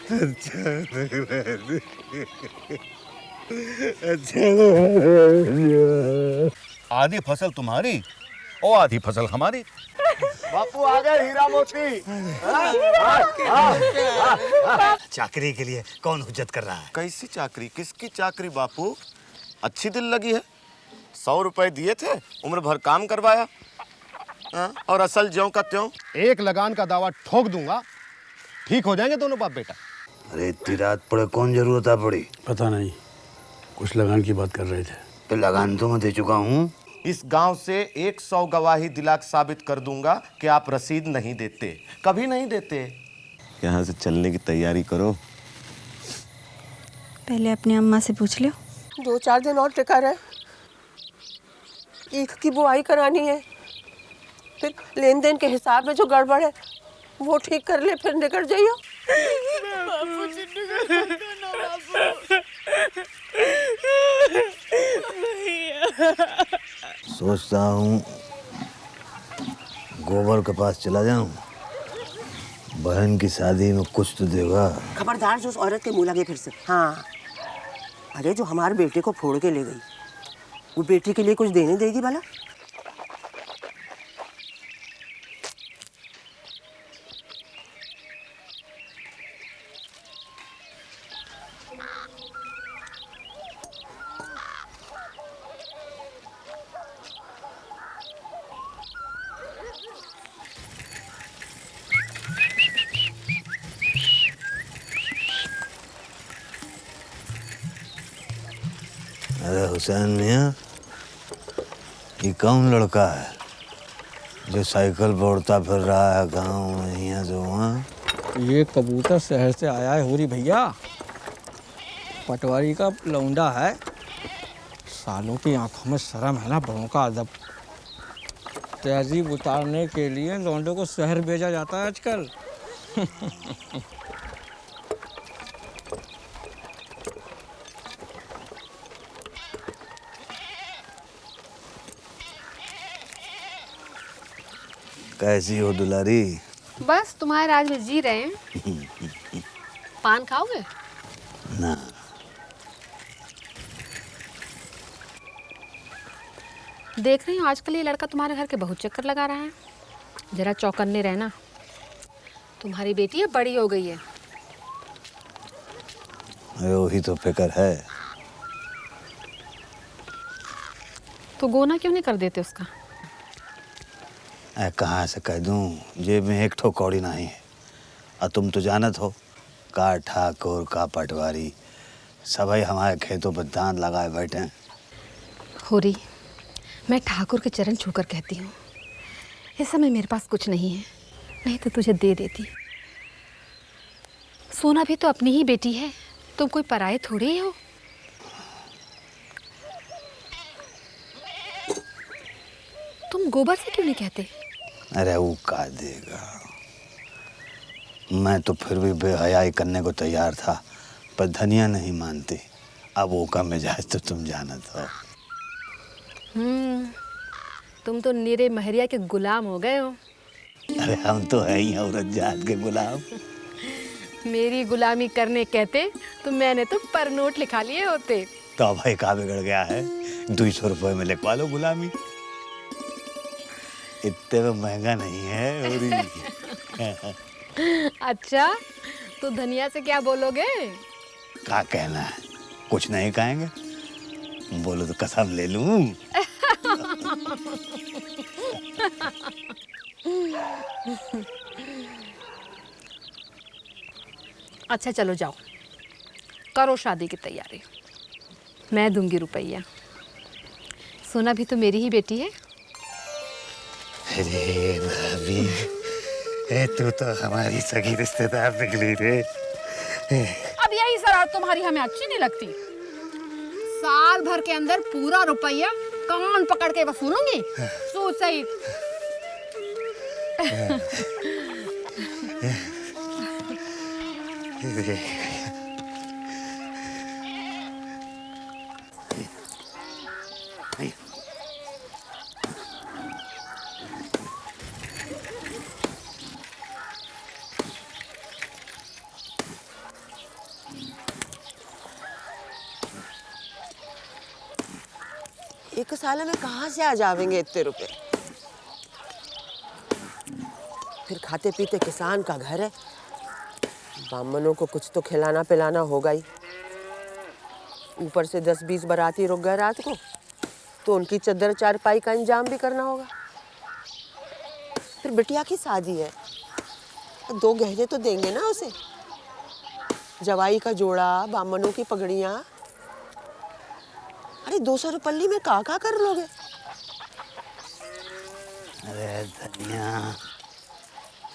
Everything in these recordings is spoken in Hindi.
अच्छा लग रहा है। अच्छा लग रहा है। आधी फसल तुम्हारी और आधी फसल हमारी। बापू आ गए हीरा मोती। चाकरी के लिए कौन हुज्जत कर रहा है? कैसी चाकरी? किसकी चाकरी बापू? अच्छी दिल लगी है। 100 रुपए दिए थे, उम्र भर काम करवाया। और असल ज्यों का त्यों। एक लगान का दावा ठोक दूंगा, ठीक हो जाएंगे दोनों बाप बेटा। अरे इतनी रात पड़े कौन जरूरत आ पड़ी? पता नहीं, कुछ लगान की बात कर रहे थे। तो लगान तो मैं दे चुका हूँ। इस गांव से 100 गवाही दिला साबित कर दूंगा कि आप रसीद नहीं देते, कभी नहीं देते। यहाँ से चलने की तैयारी करो। पहले अपनी अम्मा से पूछ लो। 2-4 दिन और टिका रहे, ईख की बुआई करानी है, फिर लेन देन के हिसाब में जो गड़बड़ है वो ठीक कर ले, फिर निकल जाइयो। सोचता हूँ गोबर के पास चला जाऊं, बहन की शादी में कुछ तो देगा। खबरदार जो उस औरत के मुँह लगे फिर से। हाँ, अरे जो हमारे बेटे को फोड़ के ले गई, वो बेटी के लिए कुछ देने देगी भला? अरे हुसैन मियाँ, ये कौन लड़का है जो साइकिल पर उड़ता फिर रहा है गाँव में यहाँ से वहाँ? ये कबूतर शहर से आया है होरी भैया, पटवारी का लौंडा है। सालों की आंखों में शर्म है ना, बड़ों का अदब। तहजीब उतारने के लिए लौंडों को शहर भेजा जाता है आजकल। कैसी हो दुलारी? बस तुम्हारे राज में जी रहे हैं। पान खाओगे? ना। देख रही हूँ आजकल ये लड़का तुम्हारे घर के बहुत चक्कर लगा रहा है। जरा चौकन्ने रहना, तुम्हारी बेटी है बड़ी हो गई है। अरे वही तो फिक्र है। तो गोना क्यों नहीं कर देते उसका? कहाँ से कह दूँ, जेब में एक ठो कौड़ी नहीं है। और तुम तो जानत हो, का ठाकुर का पटवारी सभी हमारे खेतों पर दांत लगाए बैठे हैं। होरी, मैं ठाकुर के चरण छूकर कहती हूँ, इस समय मेरे पास कुछ नहीं है, नहीं तो तुझे दे देती। सोना भी तो अपनी ही बेटी है, तुम कोई पराये थोड़ी ही हो। तुम गोबर से क्यों नहीं कहते? अरे वो का देगा, मैं तो फिर भी बेहयाई करने को तैयार था, पर धनिया नहीं मानती। अब वो का मिजाज तो तुम जानत हो। तुम तो निरे महरिया के गुलाम हो गए हो। अरे हम तो है ही औरत जात के गुलाम। मेरी गुलामी करने कहते तो मैंने तो पर नोट लिखा लिए होते। तो भाई का बिगड़ गया है, 200 रुपए में लिखवा लो गुलामी। इतने में महंगा नहीं है। और अच्छा, तो धनिया से क्या बोलोगे? क्या कहना है, कुछ नहीं कहेंगे। बोलो तो कसम ले लूं। अच्छा चलो जाओ, करो शादी की तैयारी, मैं दूंगी रुपया। सोना भी तो मेरी ही बेटी है। अरे भाभी, तू तो हमारी सगी रिश्तेदार निकली रे। अब यही शरारत तुम्हारी हमें अच्छी नहीं लगती। साल भर के अंदर पूरा रुपया कान पकड़ के वसूलूंगी, सूद सहित। एक साल में कहाँ से आ जावेंगे इतने रुपए? फिर खाते पीते किसान का घर है, बामनों को कुछ तो खिलाना पिलाना होगा ही। ऊपर से 10-20 बाराती रुक गए रात को, तो उनकी चद्दर चारपाई का इंतजाम भी करना होगा। फिर बिटिया की शादी है, 2 गहने तो देंगे ना उसे, जवाई का जोड़ा, बामनों की पगड़ियाँ। अरे 200 रुपल्ली में का कर लोगे? अरे धनिया,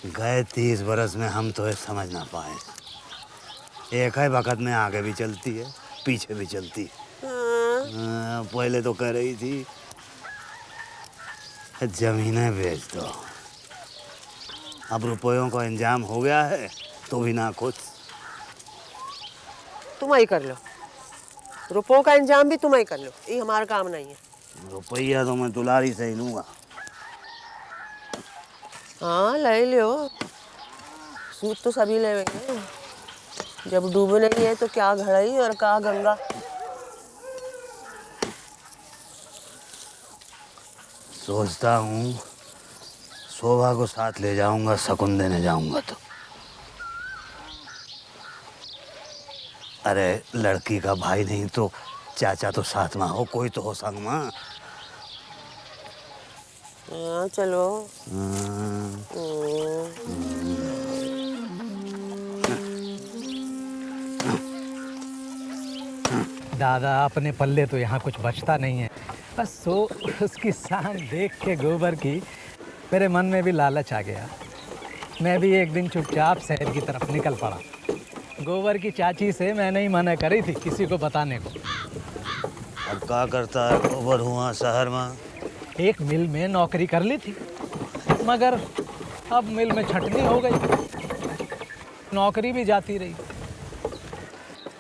गए 30 बरस में हम तो ये समझ ना पाए। एक है वक्त में आगे भी चलती है, पीछे भी चलती है। पहले तो कह रही थी जमीनें बेच दो, अब रुपयों का इंतजाम हो गया है तो भी ना खुद। तुम ही कर लो, रुपयों का इंतजाम भी तुम ही कर लो, ये हमारा काम नहीं है। रुपया तो मैं दुलारी से ही लूंगा। हाँ ले लो, सूद तो सभी लेंगे। जब डूब नहीं है तो क्या घड़ाई और क्या गंगा। सोचता हूँ शोभा को साथ ले जाऊंगा, शकुन देने जाऊंगा तो। अरे लड़की का भाई नहीं तो चाचा तो साथ में हो, कोई तो हो संग में। हाँ चलो। दादा अपने पल्ले तो यहाँ कुछ बचता नहीं है, बस सो उसकी शान देख के गोबर की मेरे मन में भी लालच आ गया। मैं भी एक दिन चुपचाप शहर की तरफ निकल पड़ा। गोबर की चाची से मैंने ही मना करी थी किसी को बताने को। अब क्या करता है गोबर हुआ शहर में? एक मिल में नौकरी कर ली थी, मगर अब मिल में छटनी हो गई, नौकरी भी जाती रही।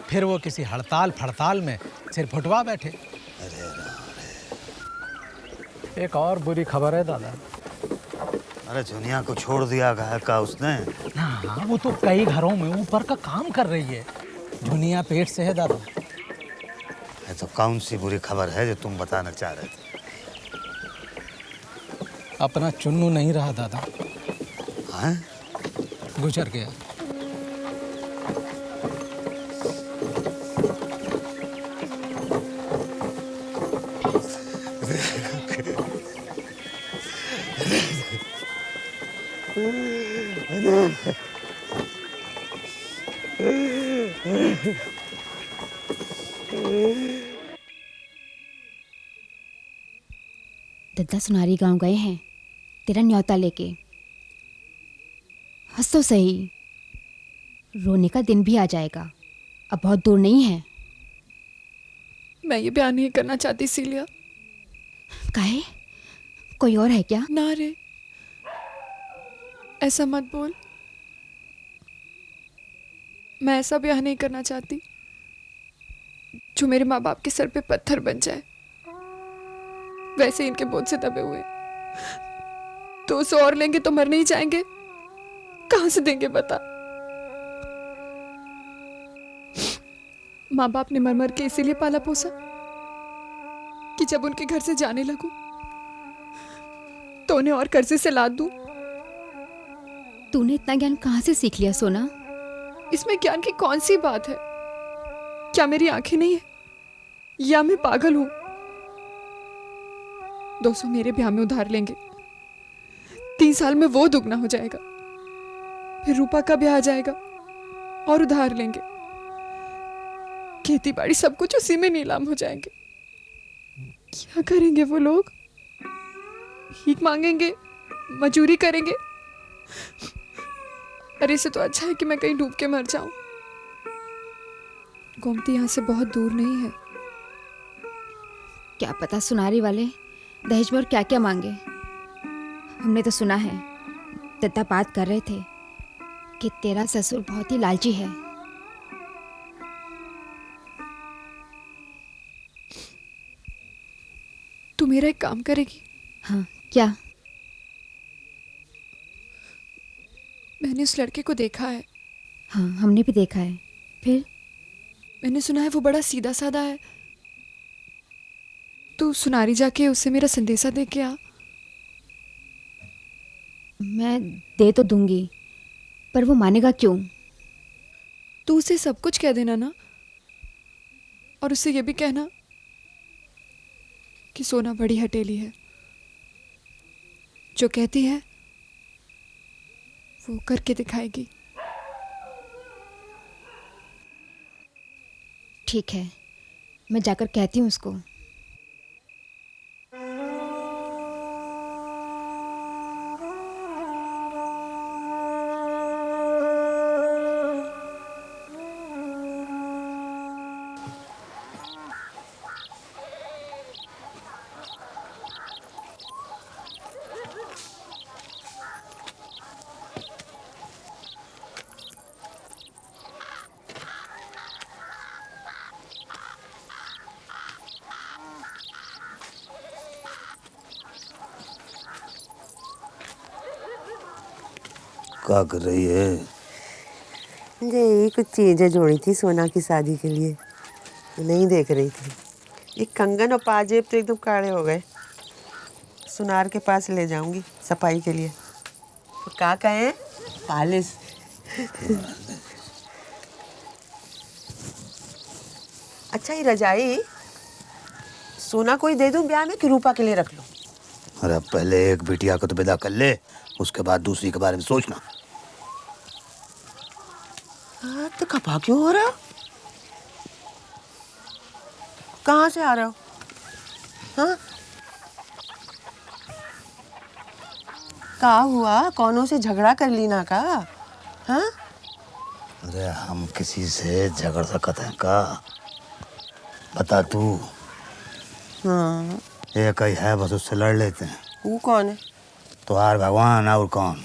फिर वो किसी हड़ताल फड़ताल में सिर फुटवा बैठे। एक और बुरी खबर है दादा। अरे दुनिया को छोड़ दिया है का उसने? हाँ, वो तो कई घरों में ऊपर का काम कर रही है। दुनिया पेट से है दादा। ये तो कौन सी बुरी खबर है जो तुम बताना चाह रहे थे? अपना चुन्नू नहीं रहा दादा। हाँ? गुजर गया। दद्दा सुनारी गांव गए हैं तेरा न्योता लेके। हंस तो सही, रोने का दिन भी आ जाएगा, अब बहुत दूर नहीं है। मैं ये बयान नहीं करना चाहती सीलिया। काहे? कोई और है क्या? ना रे, ऐसा मत बोल। मैं ऐसा ब्याह नहीं करना चाहती जो मेरे माँ बाप के सर पे पत्थर बन जाए, वैसे इनके बोझ से दबे हुए। 200 और लेंगे तो मर नहीं जाएंगे? कहां से देंगे बता? माँ बाप ने मर मर के इसीलिए पाला पोसा कि जब उनके घर से जाने लगूं तो उन्हें और कर्जे से लाद दूं। तूने इतना ज्ञान कहाँ से सीख लिया सोना? इसमें ज्ञान की कौन सी बात है? क्या मेरी आंखें नहीं है या मैं पागल हूं? 200 मेरे ब्याह में उधार लेंगे, 3 साल में वो दुगना हो जाएगा। फिर रूपा का ब्याह आ जाएगा और उधार लेंगे। खेती बाड़ी सब कुछ उसी में नीलाम हो जाएंगे। क्या करेंगे वो लोग? भीख मांगेंगे, मजूरी करेंगे। अरे इससे तो अच्छा है कि मैं कहीं डूब के मर जाऊं। गोमती यहाँ से बहुत दूर नहीं है। क्या पता सुनारी वाले दहेज में और क्या क्या मांगे। हमने तो सुना है, दद्दा बात कर रहे थे कि तेरा ससुर बहुत ही लालची है। तू मेरा एक काम करेगी? हाँ, क्या? मैंने उस लड़के को देखा है। हाँ, हमने भी देखा है। फिर? मैंने सुना है वो बड़ा सीधा साधा है, तू सुनारी जाके उसे मेरा संदेशा दे के आ। मैं दे तो दूंगी, पर वो मानेगा क्यों? तू उसे सब कुछ कह देना ना, और उससे ये भी कहना कि सोना बड़ी हटेली है, जो कहती है वो करके दिखाएगी। ठीक है, मैं जाकर कहती हूँ उसको। क्या कर रही है? यही कुछ चीजें जोड़ी थी सोना की शादी के लिए, नहीं देख रही थी। ये कंगन और पाजेब तो एकदम काले हो गए, सुनार के पास ले जाऊंगी सफाई के लिए। तो क्या कहें, पालिश। अच्छा, ये रजाई सोना कोई दे दूं ब्याह में कि रूपा के लिए रख लूं? अरे पहले एक बिटिया को तो विदा कर ले, उसके बाद दूसरी के बारे में सोचना। तो खपा क्यों हो रहा? कहाँ से आ रहे हो? हाँ? का हुआ? कौनों से झगड़ा कर ली ना का? हाँ? अरे हम किसी से झगड़ सकते हैं का? बता तू। हाँ। एक ही है, बस उससे लड़ लेते हैं। वो कौन है? तो यार भगवान, और कौन?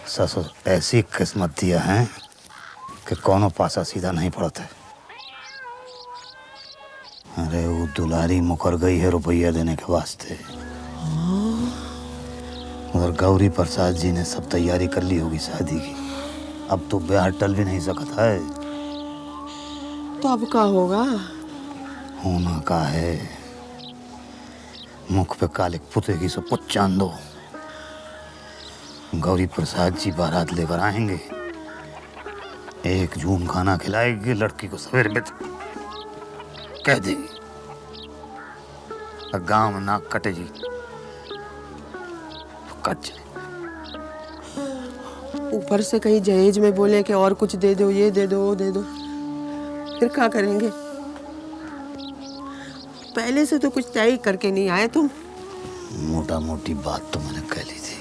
ससुर ऐसी किस्मत दिया है कि कौनो पासा सीधा नहीं पड़ता। अरे वो दुलारी मुकर गई है रुपया देने के वास्ते, और गौरी प्रसाद जी ने सब तैयारी कर ली होगी शादी की। अब तो ब्याह टल भी नहीं सकता है। तो अब क्या होगा? होना का है, मुख पे काले पुतेगी सो पुच चांद दो। गौरी प्रसाद जी बारात लेकर आएंगे, एक झूम खाना खिलाएगी लड़की को, सवेरे में कह देगी गांव में नाक कटे जी तो कट जाए। ऊपर से कहीं जहेज में बोले कि और कुछ दे दो, ये दे दो, वो दे दो, फिर क्या करेंगे? पहले से तो कुछ तय करके नहीं आए तुम। मोटा मोटी बात तो मैंने कह ली थी।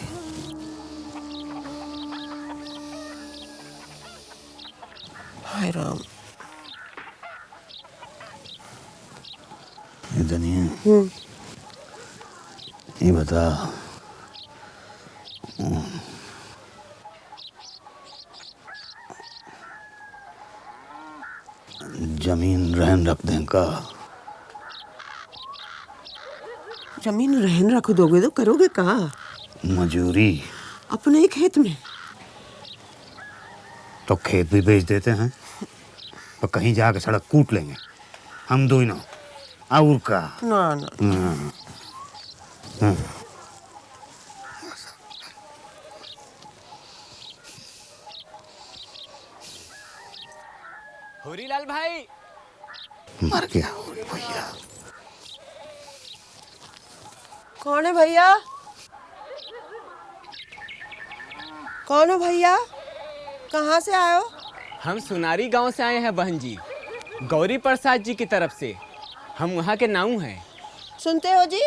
हाय राम। धनिया, ये बता, जमीन रहन रख दें का? जमीन रहन रख दोगे तो करोगे कहा? मजूरी अपने ही खेत में। तो खेत भी बेच देते हैं, तो कहीं जाके सड़क कूट लेंगे हम दो ही ना, और का? ना ना। होरीलाल भाई मर गया भैया। कौन है भैया? कौन हो भैया? कहाँ से आए हो? हम सुनारी गांव से आए हैं बहन जी, गौरी प्रसाद जी की तरफ से। हम वहाँ के नाऊ हैं। सुनते हो जी,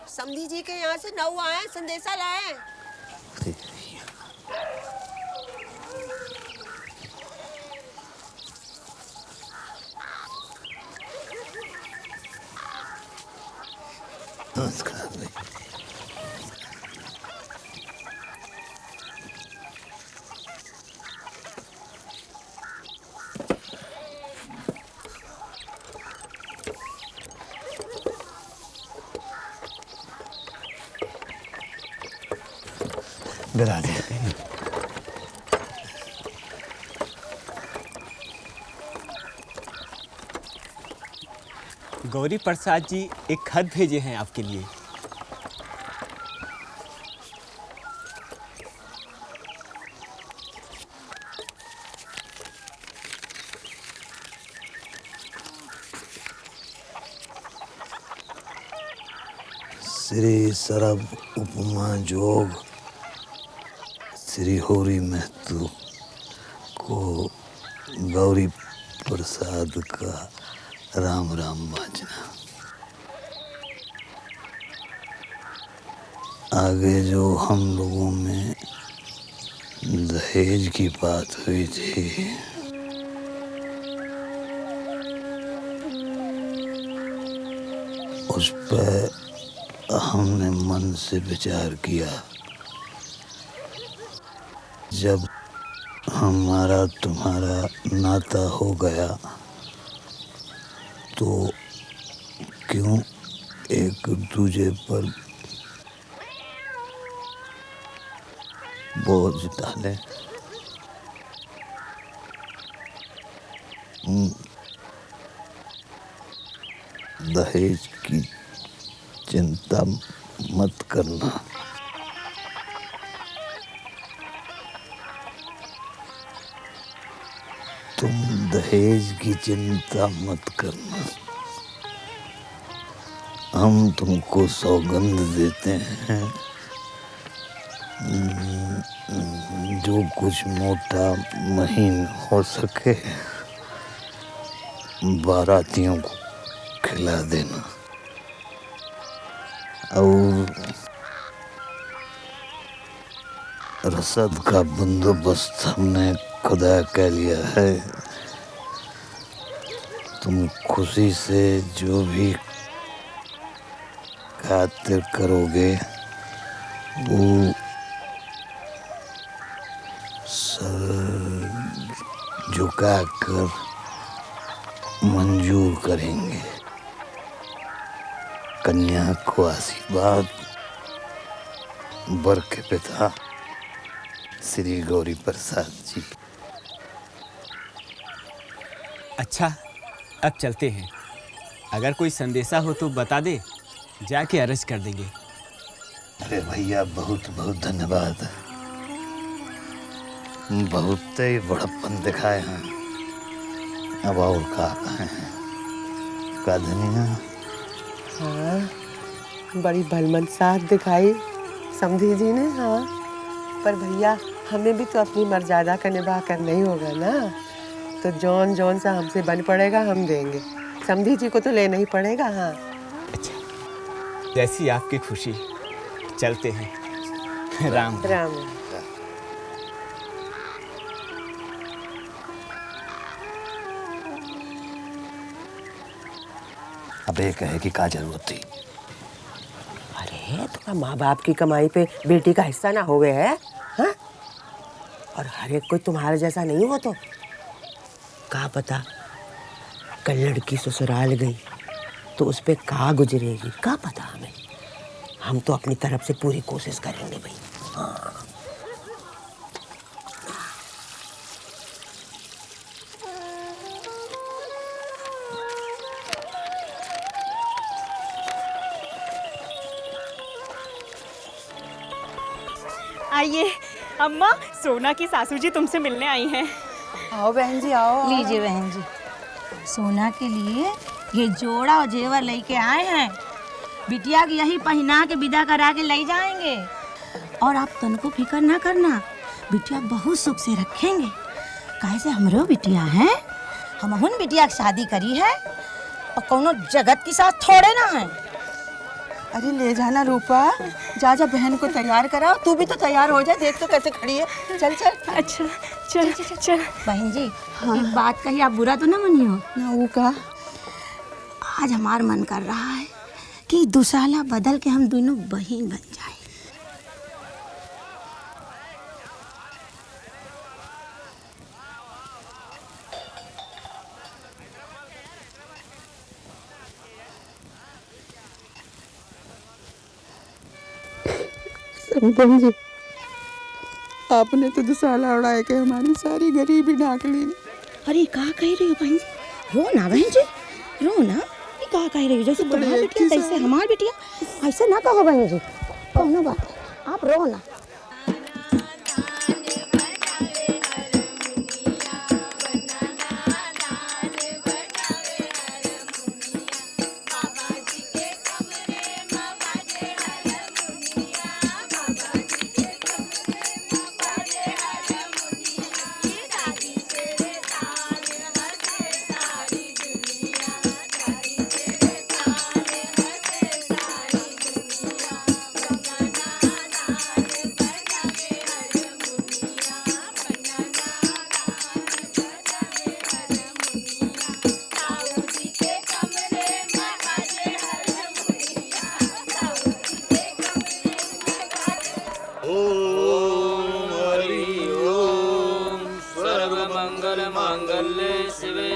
समधी जी के यहाँ से नाऊ आए, संदेशा लाए। गिरा दे। गौरी प्रसाद जी एक खत भेजे हैं आपके लिए। श्री सरब उपमा जोग श्री होरी महतो को गौरी प्रसाद का राम राम बाजना। आगे जो हम लोगों में दहेज की बात हुई थी, उस पर हमने मन से विचार किया। जब हमारा तुम्हारा नाता हो गया तो क्यों एक दूजे पर बोझ डालें। दहेज की चिंता मत करना। तुम दहेज की चिंता मत करना। हम तुमको सौगंध देते हैं, जो कुछ मोटा महीन हो सके बारातियों को खिला देना। और रसद का बंदोबस्त हमने खुदा कह लिया है। तुम खुशी से जो भी खातिर करोगे वो सर झुकाकर मंजूर करेंगे। कन्या को आशीर्वाद वर के पिता श्री गौरी प्रसाद जी। अच्छा, अब चलते हैं। अगर कोई संदेशा हो तो बता दे, जाके अर्ज कर देंगे। अरे भैया बहुत बहुत धन्यवाद। बहुत ही बड़प्पन दिखाए हैं। अब और का कहें का धनिया। हाँ, बड़ी भलमन साथ दिखाई समधी जी ने। हाँ, पर भैया हमें भी तो अपनी मर्यादा का निभा करना ही होगा ना। तो जौन जौन सा हमसे बन पड़ेगा हम देंगे। समधी जी को तो लेना ही पड़ेगा। हाँ, अच्छा, जैसी आपकी खुशी। चलते हैं। राम राम। अब ये कहे कि क्या जरूरत थी। अरे तुम्हारा माँ बाप की कमाई पे बेटी का हिस्सा ना होवे है। हाँ? और हर एक कोई तुम्हारा जैसा नहीं हो तो क्या पता कल लड़की ससुराल गई तो उस पे क्या गुजरेगी, क्या पता हमें। हम तो अपनी तरफ से पूरी कोशिश करेंगे भाई। हाँ। आइए अम्मा, सोना की सासू जी तुमसे मिलने आई हैं। आओ बहन जी आओ। लीजिए बहन जी, सोना के लिए ये जोड़ा और जेवर लेके आए हैं। बिटिया की यही पहना के विदा करा के ले जाएंगे। और आप तन को फिक्र ना करना, बिटिया बहुत सुख से रखेंगे। कैसे हमरो बिटिया है, हम हुन बिटिया की शादी करी है और कोनो जगत के साथ थोड़े ना है। अरे ले जाना रूपा, जा जा बहन को तैयार कराओ। तू भी तो तैयार हो जा, देख तो कैसे खड़ी है। चल चल। अच्छा चल चल चल। बहन जी, एक बात कही, आप बुरा तो ना मनियो ना। वो का आज हमार मन कर रहा है कि दुसाला बदल के हम दोनों बहन बन जाए। बहन जी, आपने तो दुसाला उड़ा के हमारी सारी गरीबी ढाक ली। अरे क्या कह रही हो बहन जी? रो ना बहन जी, रो ना। ये कहा कह रही हो जैसे तुम्हारी बिटिया तैसे हमारी बिटिया। ऐसे ना कहो बहन जी, कौनो बात नहीं, आप रो ना।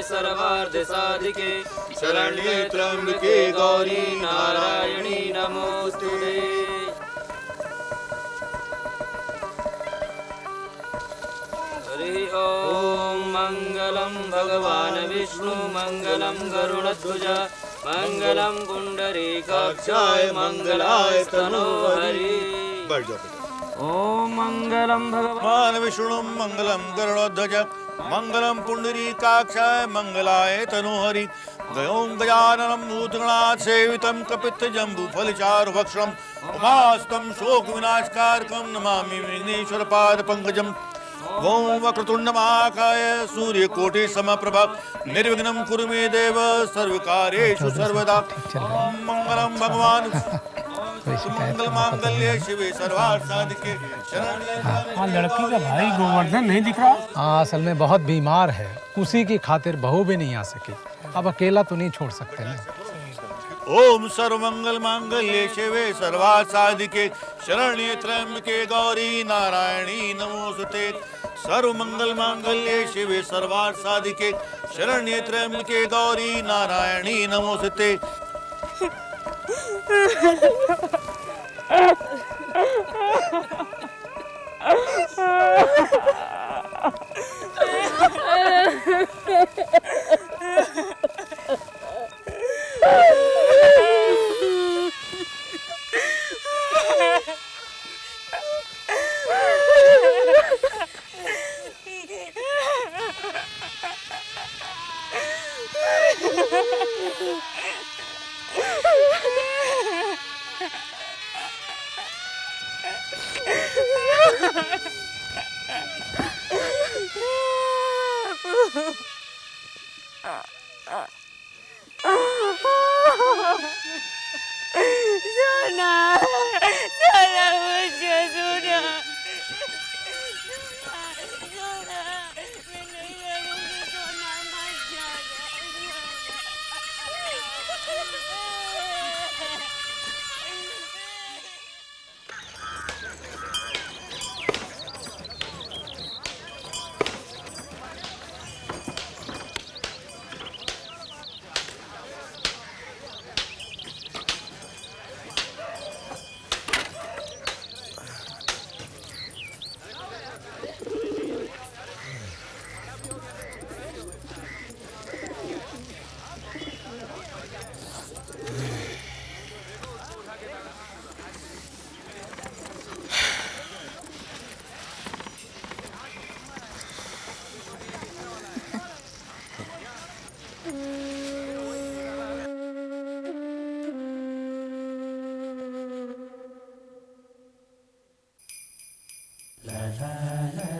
सर्वार्थ साधिके शरण्ये त्र्यंबके गौरी नारायणी नमोस्तुते। हरि ओम मंगलम भगवान विष्णु मंगलम गरुड़ध्वज मंगलम पुंडरीकाक्षाय मंगलाय तनोहरि। ओम मंगलम भगवान विष्णु मंगलम गरुड़ध्वज मंगलम पुंडरीकाक्षाय मंगलाय तनोहरि। गयों गजाननं भूतगणात् सेवितं कपित्थजम्बूफलचारुभक्षणम् उमास्तं शोकविनाशकारकं नमामि विघ्नेश्वरपादपङ्कजम्। ओं वक्रतुण्डमहाकाय सूर्यकोटिसमप्रभ निर्विघ्नं कुरु मे देव सर्वकार्येषु सर्वदा। मंगलम भगवान मंगल मांगल्ये शिवे सर्वार्थ साधिके शरण्ये। लड़की का भाई गोवर्धन नहीं दिख रहा। हाँ, असल में बहुत बीमार है, उसी की खातिर बहू भी नहीं आ सकी। अब अकेला तो नहीं छोड़ सकते ना। ओम सर्वमंगल मांगल्ये शिवे सर्वार्थ साधिके शरण्ये त्र्यंबके गौरी नारायणी नमोस्तुते। सर्वमंगल मांगल्ये शिवे सर्वार्थ साधिके शरण्ये त्र्यंबके गौरी नारायणी नमोस्तुते। la la la